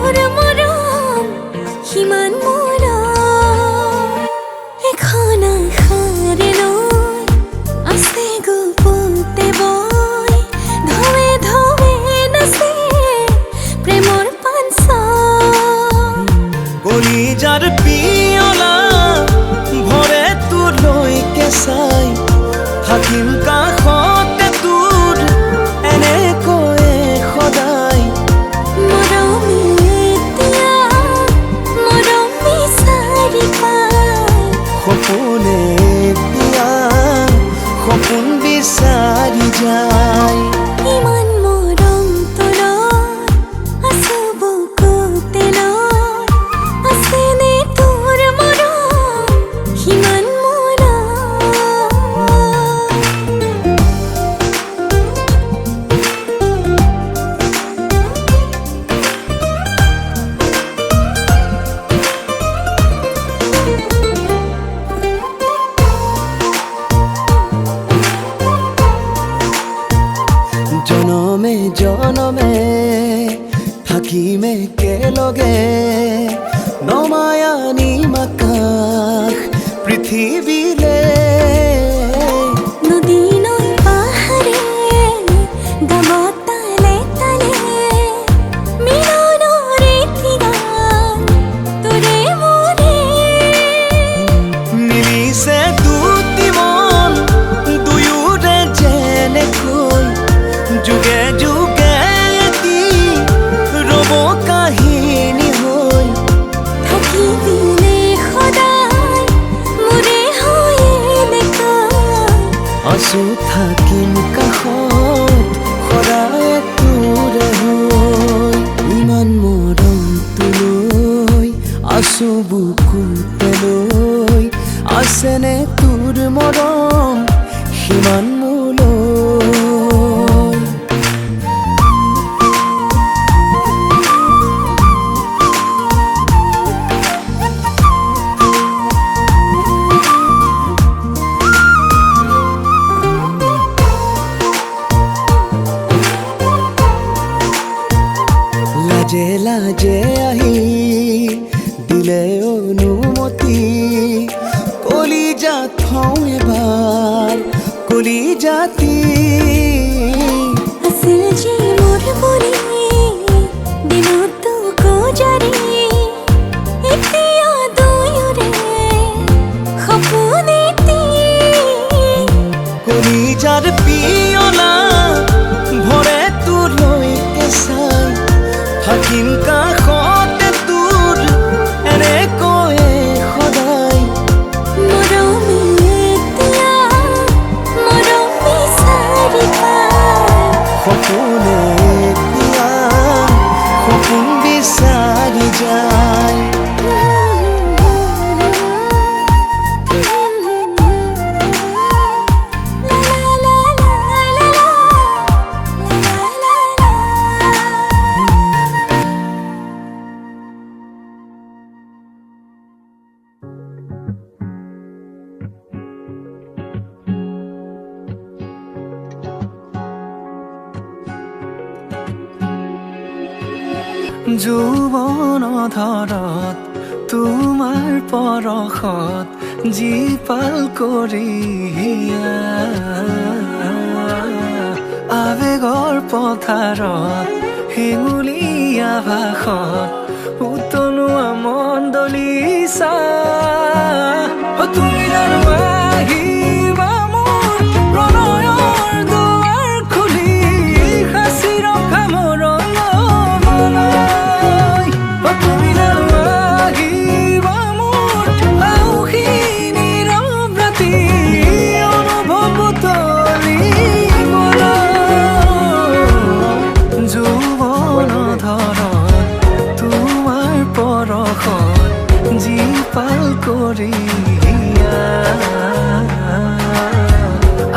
তোৰ মৰম সিমান মৰম এখন আশাৰে লৈ আছে গোপতে বৈ ধৱে ধৱে নাচে প্ৰেমৰ পাঞ্চল কলিজাৰ পিয়লা ভৰে তোৰলৈকে চাই থাকিম কাষতে তোৰ এনেকৈয়ে সদায় মৰমে এতিয়া মৰম বিচাৰি পায় সপোনে এতিয়া সপোন বিচাৰি যায় ইমান মৰম তোৰ আছো বুকুতে লৈ আছেনে তোৰ মৰম সিমান জনমে জনমে থাকিম একেলগে নমায়া নিম আকাশ পৃথিৱীলে নদী নৈ পাহাৰে গাব তালে তালে মিলনৰে ঠিগান তোৰে মোৰে মিলিছে দুটি মন দুয়োৰে যেনেকৈ যুগে যুগে এটি ৰব কাহিনী হৈ থাকিবিনে সদায় মোৰে হৈয়ে নেকাই আছো থাকিম কাষত সদায় তোৰে হৈ ইমান মৰম তোলৈ আছো বুকুতে লৈ আছেনে তোৰ মৰম সিমান মোলৈ লাজে লাজে আহি দিলে অনুমতি কলিজা থওঁ এবাৰ কলিজাতি আছিল যে মোৰ বুলি দিনতো গোজাৰি এতিয়া দুয়োৰে সপোন এটি কলিজাৰ পিয়লা ভৰে তোৰলৈকে চাই থাকিম কাষতে তোৰ এনেকৈয়ে সদায় মৰমে এতিয়া মৰম বিচাৰি পায় সপোনে এতিয়া সপোন বিচাৰি যায় যৌৱন ধৰত তোমাৰ পৰশত জীপাল কৰি আৱেগৰ পথাৰত হেঙুলীয়া ভাষত উতলোৱা মণ্ডলিচা তুমি জানো আহিবা মোৰ প্ৰণয়ৰ দুৱাৰ খুলি সাঁচি ৰখা মৰলৈ তুমি জানো আহিবা মোৰ আউসী নীৰৱ ৰাতি অনুভৱ উতলিবলৈ যৌৱন ধৰত তোমাৰ পৰশত জীপাল কৰি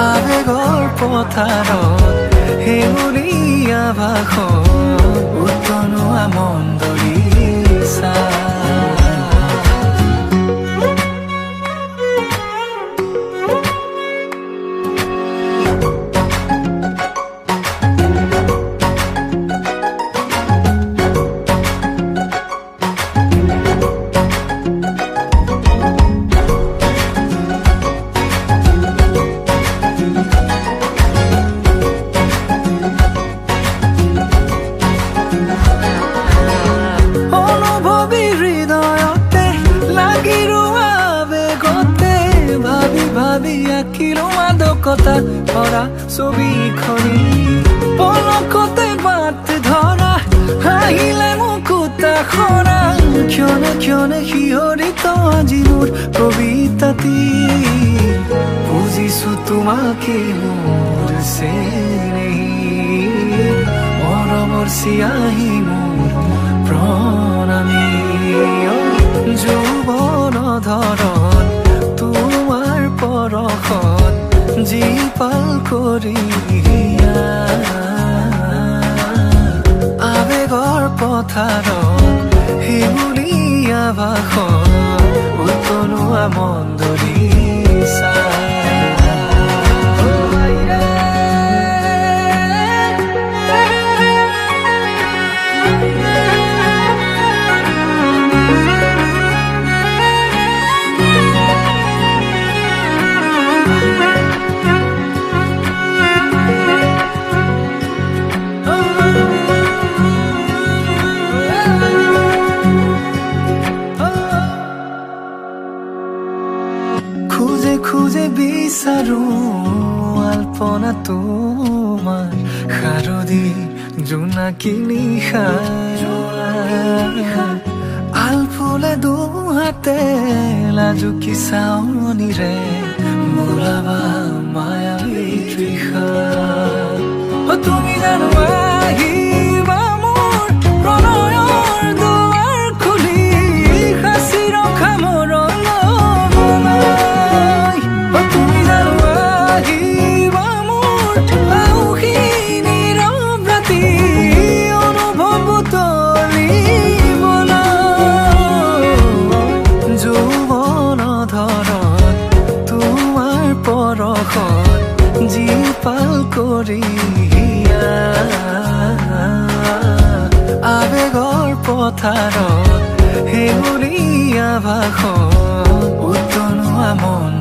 আৱেগৰ পথাৰত হেঙুলীয়া ভাষত উতলোৱা মণ্ডলিচা আঁকিলো মাদকতা ভৰা ছবিখনি পলকতে বাট ধৰা হাঁহিলে মুকুতা খৰা ক্ষণে ক্ষণে শিহৰিত আজি মোৰ কবিতাটি বুজিছো তোমাকে মোৰ চেনেহি মৰমৰ চিয়াহী মোৰ প্ৰণামী যৌৱন ধৰণ তোমাৰ পৰশত জীপাল কৰি আবেগৰ পথাৰত শিমুলীয়া ভাষণ উতলোৱা মন্দৰী খুঁজে খুঁজে বিচাৰো আলপনা তোমাৰ শাৰদী জোনাকী নিশা আলফুলে দুহাতে লাজুকী চাৱনিৰে বোলাবা মায়াবী তৃষা তুমি জানো আহিবা মোৰ প্ৰণয়ৰ দুৱাৰ খুলি সাঁচি ৰখা মোৰ জীপাল কৰি আবেগৰ পথাৰত শিমুলীয়া ভাষণ উতলোৱা মন